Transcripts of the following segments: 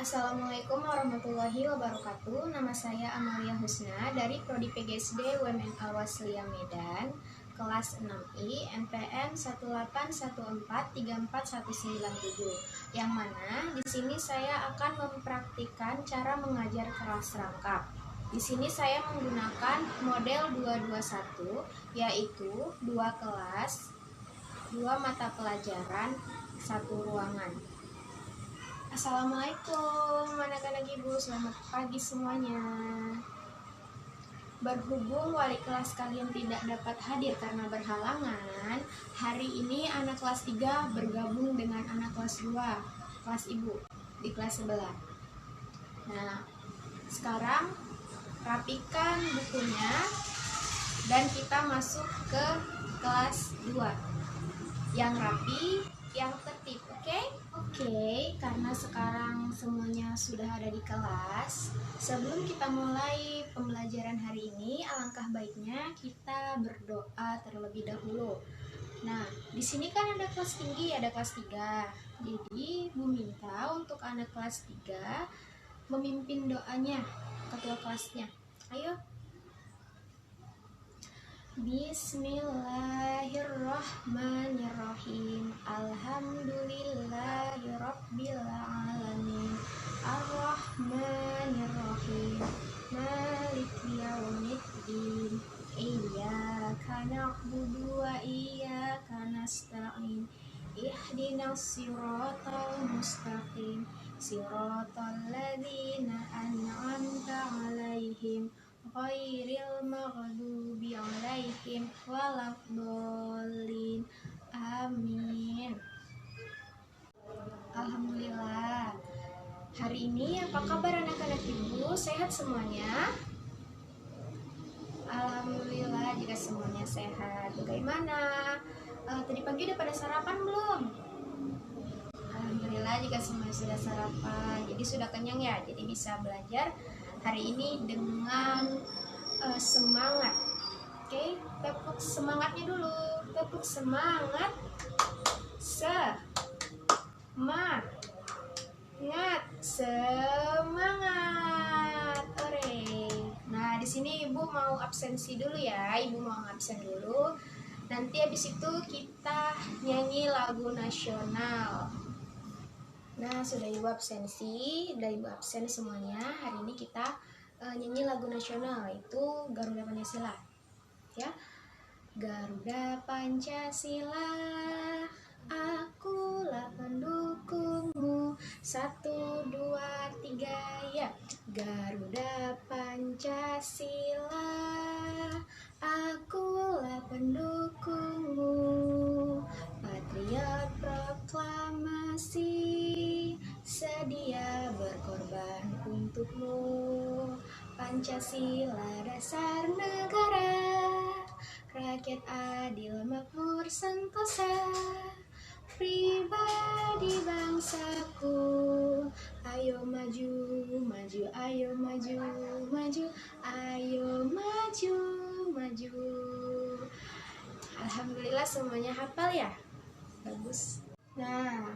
Assalamualaikum warahmatullahi wabarakatuh. Nama saya Amalia Husna dari Prodi PGSD UMN Al-Wasliyah Medan, kelas 6I, NPM 181434197. Yang mana di sini saya akan mempraktikkan cara mengajar kelas rangkap. Di sini saya menggunakan model 221, yaitu 2 kelas, 2 mata pelajaran, 1 ruangan. Assalamualaikum anak-anak ibu, selamat pagi semuanya. Berhubung wali kelas kalian tidak dapat hadir karena berhalangan, hari ini anak kelas 3 bergabung dengan anak kelas 2, kelas ibu, di kelas sebelah. Nah, sekarang rapikan bukunya dan kita masuk ke kelas 2. Yang rapi, yang tertib, oke? Oke, karena sekarang semuanya sudah ada di kelas, sebelum kita mulai pembelajaran hari ini, alangkah baiknya kita berdoa terlebih dahulu. Nah, di sini kan ada kelas tinggi, ada kelas 3. Jadi, Bu minta untuk anak kelas 3 memimpin doanya, ketua kelasnya. Ayo. Bismillahirrahmanirrahim. Alhamdulillahirabbil alamin. Arrahmanirrahim. Maliki yaumiddin. Iyyaka na'budu wa iyyaka nasta'in. Ihdinas siratal mustaqim. Siratal ladzina an'amta 'alaihim ghairil maghdubi 'alaihim waladdallin. Amin. Alhamdulillah. Hari ini apa kabar anak-anak ibu? Sehat semuanya? Alhamdulillah jika semuanya sehat. Bagaimana? Tadi pagi udah pada sarapan belum? Alhamdulillah jika semuanya sudah sarapan. Jadi sudah kenyang ya. Jadi bisa belajar hari ini dengan semangat. Oke, tepuk semangatnya dulu. Tepuk semangat. Semangat. Ore. Nah, di sini Ibu mau absensi dulu ya. Ibu mau absen dulu. Nanti habis itu kita nyanyi lagu nasional. Nah, sudah Ibu absensi, udah Ibu absen semuanya. Hari ini kita nyanyi lagu nasional, itu Garuda Pancasila. Ya. Garuda Pancasila, akulah pendukungmu. 1, 2, 3, ya. Garuda Pancasila, akulah pendukungmu. Patriot proklamasi, sedia berkorban untukmu. Pancasila dasar negara, rakyat adil makmur sentosa, pribadi bangsaku. Ayo maju, maju, ayo maju, maju, ayo maju, maju. Alhamdulillah semuanya hafal ya? Bagus. Nah,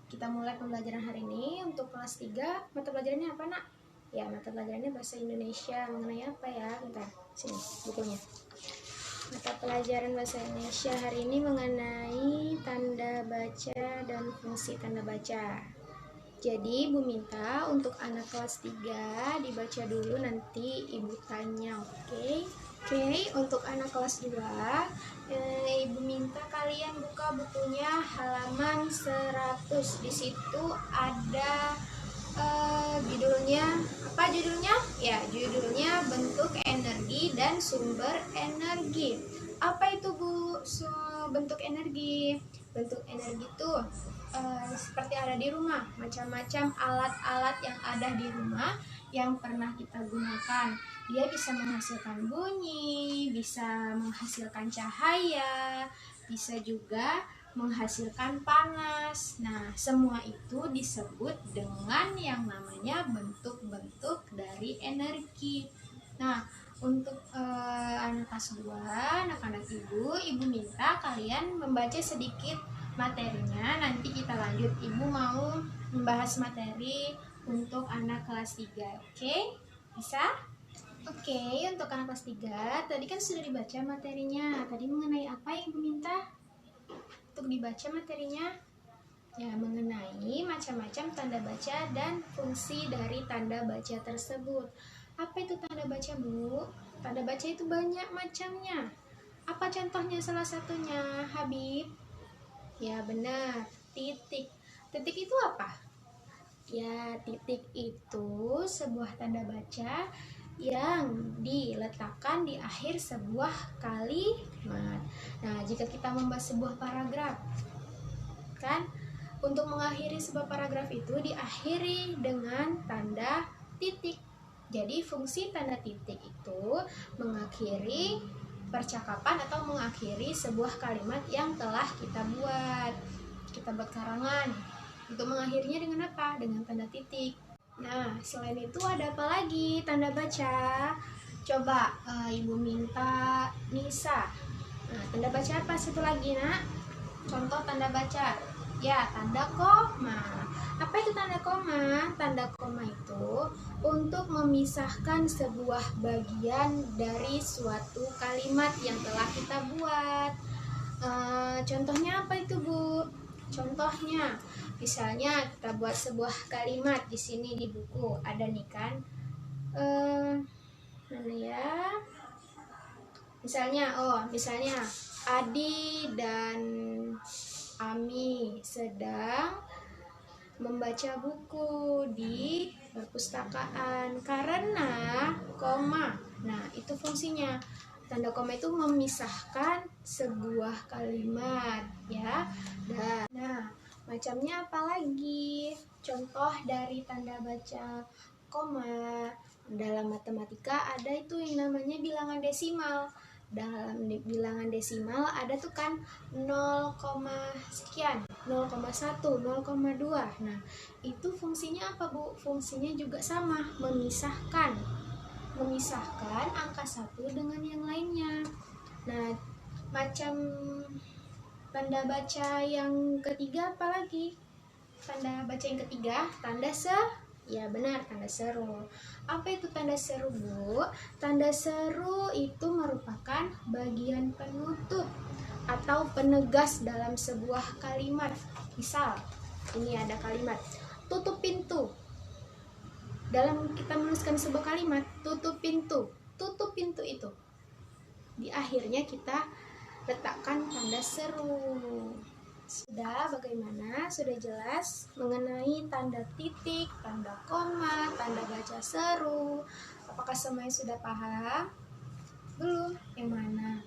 kita mulai pembelajaran hari ini. Untuk kelas 3, mata pelajarannya apa nak? Ya, mata pelajarannya bahasa Indonesia. Mengenai apa ya? Bentar, sini bukunya. Mata pelajaran bahasa Indonesia hari ini mengenai tanda baca dan fungsi tanda baca. Jadi Ibu minta untuk anak kelas 3 dibaca dulu, nanti Ibu tanya, oke? Oke, untuk anak kelas 2 Ibu minta kalian buka bukunya halaman 100. Di situ ada judulnya, apa judulnya? Ya, judulnya bentuk energi dan sumber energi. Apa itu Bu? Bentuk energi. Bentuk energi itu seperti ada di rumah, macam-macam alat-alat yang ada di rumah yang pernah kita gunakan. Dia bisa menghasilkan bunyi, bisa menghasilkan cahaya, bisa juga menghasilkan panas. Nah, semua itu disebut dengan yang namanya bentuk-bentuk dari energi. Nah, untuk anak kelas 2, anak-anak ibu minta kalian membaca sedikit materinya. Nanti kita lanjut. Ibu mau membahas materi untuk anak kelas 3. Oke? Bisa? Oke, untuk anak kelas 3, tadi kan sudah dibaca materinya. Tadi mengenai apa yang Ibu minta? Untuk dibaca materinya, ya mengenai macam-macam tanda baca dan fungsi dari tanda baca tersebut. Apa itu tanda baca, Bu? Tanda baca itu banyak macamnya. Apa contohnya salah satunya, Habib? Ya benar, titik. Titik itu apa? Ya, titik itu sebuah tanda baca yang diletakkan di akhir sebuah kalimat. Nah, jika kita membahas sebuah paragraf, kan untuk mengakhiri sebuah paragraf itu diakhiri dengan tanda titik. Jadi fungsi tanda titik itu mengakhiri percakapan atau mengakhiri sebuah kalimat yang telah kita buat karangan. Untuk mengakhirinya dengan apa? Dengan tanda titik. Nah, selain itu ada apa lagi tanda baca? Coba Ibu minta Nisa. Nah, tanda baca apa satu lagi, Nak? Contoh tanda baca. Ya, tanda koma. Apa itu tanda koma? Tanda koma itu untuk memisahkan sebuah bagian dari suatu kalimat yang telah kita buat. Contohnya apa itu, Bu? Contohnya, misalnya kita buat sebuah kalimat di sini di buku ada nih kan, mana ya? Misalnya Adi dan Ami sedang membaca buku di perpustakaan karena koma. Nah, itu fungsinya. Tanda koma itu memisahkan sebuah kalimat, ya. Nah, macamnya apa lagi? Contoh dari tanda baca koma. Dalam matematika ada itu yang namanya bilangan desimal. Dalam bilangan desimal ada tuh kan 0, sekian, 0,1, 0,2. Nah, itu fungsinya apa, Bu? Fungsinya juga sama, memisahkan angka satu dengan yang lainnya. Nah, macam tanda baca yang ketiga apa lagi? Tanda baca yang ketiga, tanda ya benar, tanda seru. Apa itu tanda seru, Bu? Tanda seru itu merupakan bagian penutup atau penegas dalam sebuah kalimat. Misal, ini ada kalimat, tutup pintu. Dalam kita menuliskan sebuah kalimat, tutup pintu itu. Di akhirnya kita letakkan tanda seru. Sudah bagaimana? Sudah jelas mengenai tanda titik, tanda koma, tanda baca seru. Apakah semuanya sudah paham? Belum? Yang mana?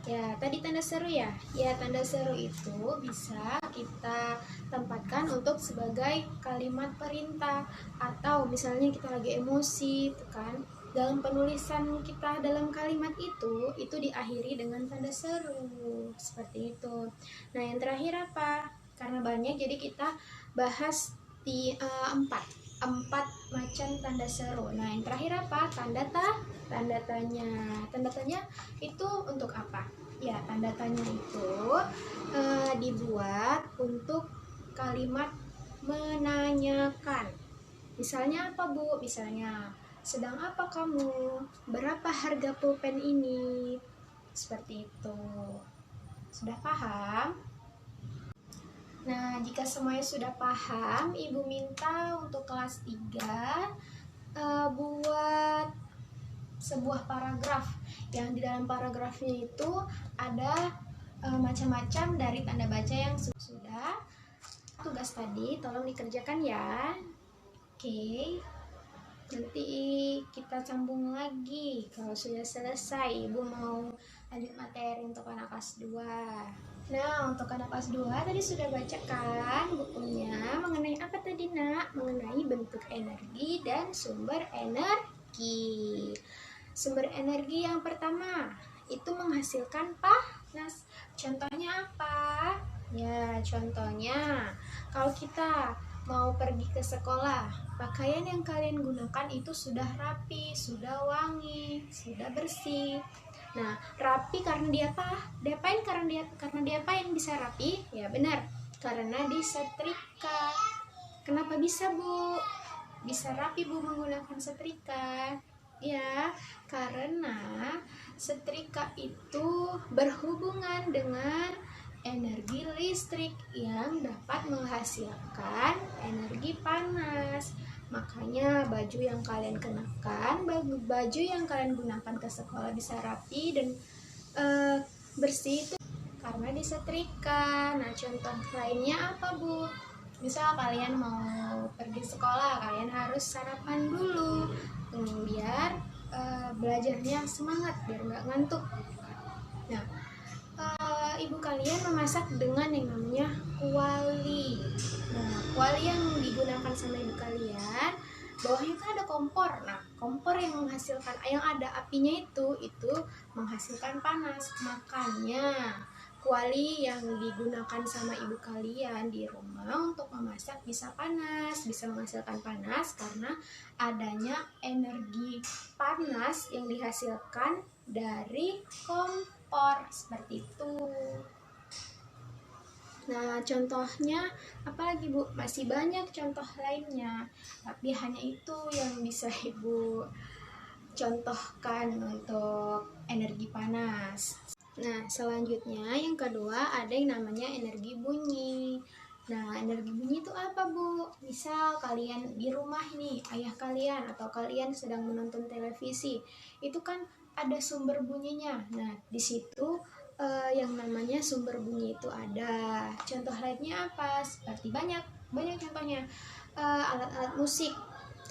Ya, tadi tanda seru ya. Ya, tanda seru itu bisa kita tempatkan untuk sebagai kalimat perintah, atau misalnya kita lagi emosi, itu kan. Dalam penulisan kita dalam kalimat itu diakhiri dengan tanda seru. Seperti itu. Nah, yang terakhir apa? Karena banyak, jadi kita bahas di 4 macam tanda seru. Nah, yang terakhir apa? Tanda tanya. Tanda tanya itu untuk apa? Ya, tanda tanya itu dibuat untuk kalimat menanyakan. Misalnya apa, Bu? Misalnya, sedang apa kamu? Berapa harga pulpen ini? Seperti itu. Sudah paham? Nah, jika semuanya sudah paham, Ibu minta untuk kelas 3 buat sebuah paragraf yang di dalam paragrafnya itu ada macam-macam dari tanda baca yang sudah. Tugas tadi tolong dikerjakan ya. Oke. Nanti kita sambung lagi kalau sudah selesai. Ibu mau lanjut materi untuk anak kelas 2. Nah, untuk anak kelas 2 tadi sudah bacakan bukunya mengenai apa tadi, Nak? Mengenai bentuk energi dan sumber energi. Sumber energi yang pertama itu menghasilkan panas. Contohnya apa? Ya, contohnya kalau kita mau pergi ke sekolah, pakaian yang kalian gunakan itu sudah rapi, sudah wangi, sudah bersih. Nah, rapi karena dia apa? Karena dia apa yang bisa rapi? Ya benar, karena disetrika. Kenapa bisa, Bu? bisa rapi Bu menggunakan setrika? Ya, karena setrika itu berhubungan dengan energi listrik yang dapat menghasilkan energi panas. Makanya baju yang kalian kenakan, baju yang kalian gunakan ke sekolah bisa rapi dan bersih itu karena disetrika. Nah, contoh lainnya apa Bu? Misal kalian mau pergi sekolah, kalian harus sarapan dulu biar belajarnya semangat, biar nggak ngantuk. Nah, ibu kalian memasak dengan yang namanya kuali. Nah, kuali yang digunakan sama ibu kalian, bawahnya kan ada kompor. Nah, kompor yang menghasilkan, yang ada apinya itu menghasilkan panas. Makanya kuali yang digunakan sama ibu kalian di rumah untuk memasak bisa panas, bisa menghasilkan panas karena adanya energi panas yang dihasilkan dari kompor, seperti itu. Nah, contohnya apalagi Bu? Masih banyak contoh lainnya, tapi hanya itu yang bisa Ibu contohkan untuk energi panas. Nah, selanjutnya yang kedua ada yang namanya energi bunyi. Nah, energi bunyi itu apa Bu? Misal kalian di rumah nih, ayah kalian atau kalian sedang menonton televisi, itu kan ada sumber bunyinya. Nah, di situ yang namanya sumber bunyi itu ada. Contoh lainnya apa? Seperti banyak contohnya alat-alat musik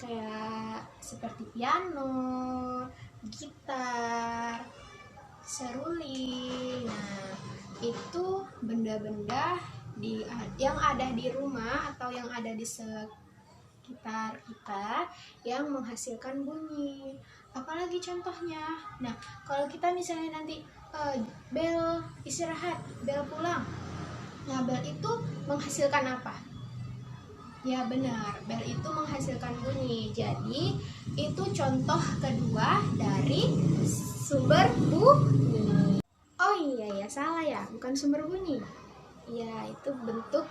kayak seperti piano, gitar, seruling. Nah, itu benda-benda yang ada di rumah atau yang ada di sekitar kita yang menghasilkan bunyi. Apalagi contohnya? Nah, kalau kita misalnya nanti bel istirahat, bel pulang. Nah, bel itu menghasilkan apa? Ya benar, bel itu menghasilkan bunyi. Jadi, itu contoh kedua dari sumber bunyi. Oh iya ya, salah ya, bukan sumber bunyi. Ya, itu bentuk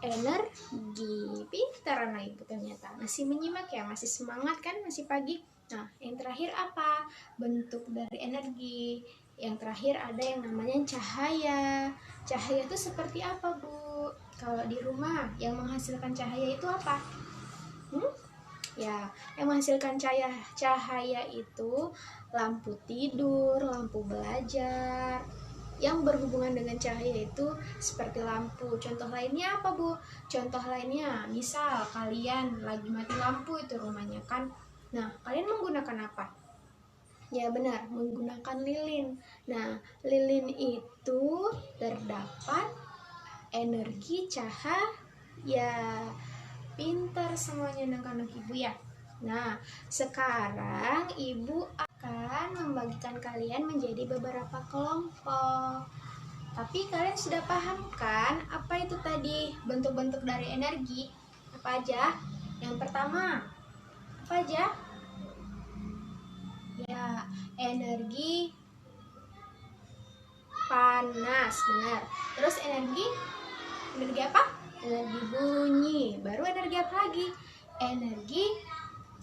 energi. Pintar anak ibu ternyata. Masih menyimak ya, masih semangat kan, masih pagi. Nah, yang terakhir apa? Bentuk dari energi. Yang terakhir ada yang namanya cahaya. Cahaya itu seperti apa, Bu? Kalau di rumah yang menghasilkan cahaya itu apa? Ya, yang menghasilkan cahaya itu lampu tidur, lampu belajar. Yang berhubungan dengan cahaya itu seperti lampu. Contoh lainnya apa, Bu? Contoh lainnya, misal kalian lagi mati lampu itu rumahnya kan. Nah, kalian menggunakan apa? Ya benar, menggunakan lilin. Nah, lilin itu terdapat energi cahaya. Pintar semuanya anak-anak ibu ya. Nah, sekarang ibu akan membagikan kalian menjadi beberapa kelompok. Tapi kalian sudah paham kan apa itu tadi bentuk-bentuk dari energi? Apa aja? Yang pertama, apa aja? Ya, energi panas, benar. Terus energi apa? Energi bunyi. Baru energi apa lagi? Energi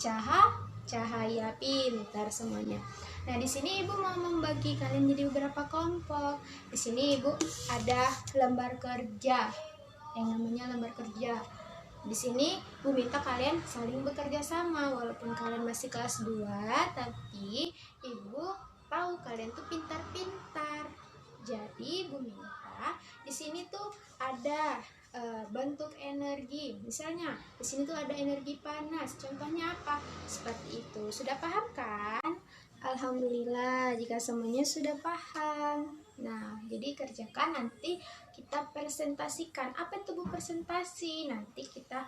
cahaya. Pintar semuanya. Nah, di sini ibu mau membagi kalian jadi beberapa kelompok. Di sini ibu ada lembar kerja yang namanya lembar kerja. Di sini Bu minta kalian saling bekerja sama walaupun kalian masih kelas 2, tapi Ibu tahu kalian tuh pintar-pintar. Jadi Bu minta di sini tuh ada bentuk energi. Misalnya di sini tuh ada energi panas. Contohnya apa? Seperti itu. Sudah paham kan? Alhamdulillah jika semuanya sudah paham. Nah, jadi kerjakan, nanti kita presentasikan. Apa itu Bu presentasi? Nanti kita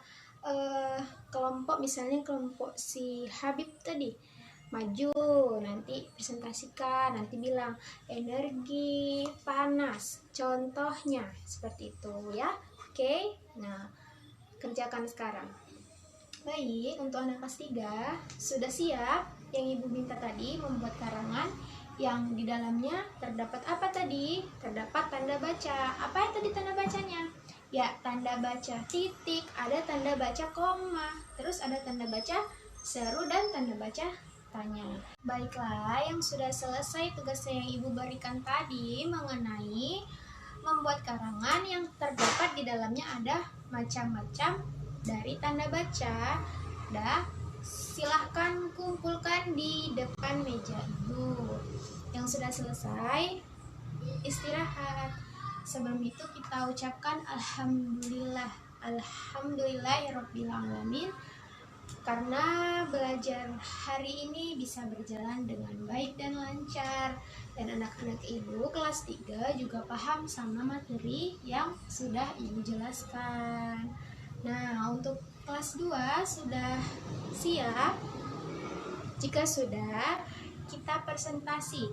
kelompok, misalnya kelompok si Habib tadi maju, nanti presentasikan, nanti bilang energi panas. Contohnya seperti itu ya. Oke. Nah, kerjakan sekarang. Baik, untuk anak kelas 3 sudah siap yang Ibu minta tadi, membuat karangan yang di dalamnya terdapat apa tadi? Terdapat tanda baca. Apa yang tadi tanda bacanya? Ya, tanda baca titik, ada tanda baca koma, terus ada tanda baca seru dan tanda baca tanya. Baiklah, yang sudah selesai tugasnya yang Ibu berikan tadi mengenai membuat karangan yang terdapat di dalamnya ada macam-macam dari tanda baca. Silahkan kumpulkan di depan meja Ibu. Yang sudah selesai, istirahat. Sebelum itu kita ucapkan alhamdulillah, alhamdulillahirabbil alamin, karena belajar hari ini bisa berjalan dengan baik dan lancar, dan anak-anak Ibu kelas 3 juga paham sama materi yang sudah Ibu jelaskan. Nah, untuk kelas 2 sudah siap? Jika sudah, kita presentasi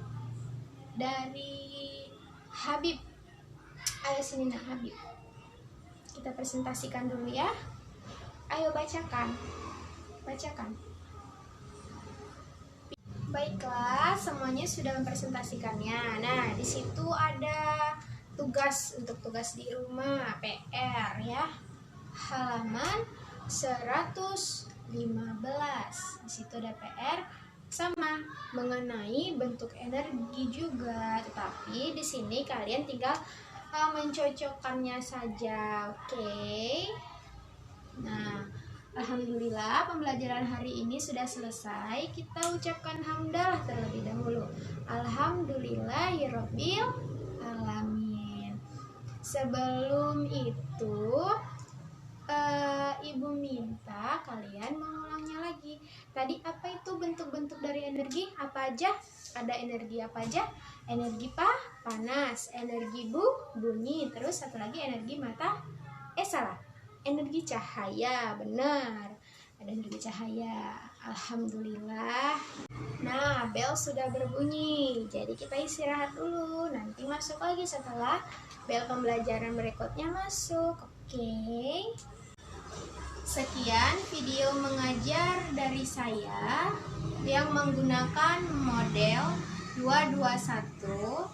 dari Habib. Ayo sini nak Habib. Kita presentasikan dulu ya. Ayo bacakan. Bacakan. Baiklah, semuanya sudah mempresentasikannya. Nah, di situ ada tugas untuk tugas di rumah, PR ya. Halaman 115. Di situ ada PR sama mengenai bentuk energi juga, tetapi di sini kalian tinggal mencocokkannya saja. Oke. Nah, alhamdulillah pembelajaran hari ini sudah selesai. Kita ucapkan hamdalah terlebih dahulu. Alhamdulillahirabbil alamin. Sebelum itu Ibu minta kalian mengulangnya lagi. Tadi apa itu bentuk-bentuk dari energi? Apa aja? Ada energi apa aja? Energi panas, energi bunyi, terus satu lagi energi salah. Energi cahaya, benar. Ada energi cahaya. Alhamdulillah. Nah, bel sudah berbunyi. Jadi kita istirahat dulu. Nanti masuk lagi setelah bel pembelajaran berikutnya masuk. Oke. Sekian video mengajar dari saya yang menggunakan model 221.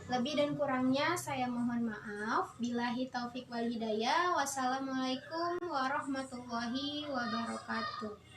Lebih dan kurangnya saya mohon maaf. Billahi taufik wal hidayah. Wassalamualaikum warahmatullahi wabarakatuh.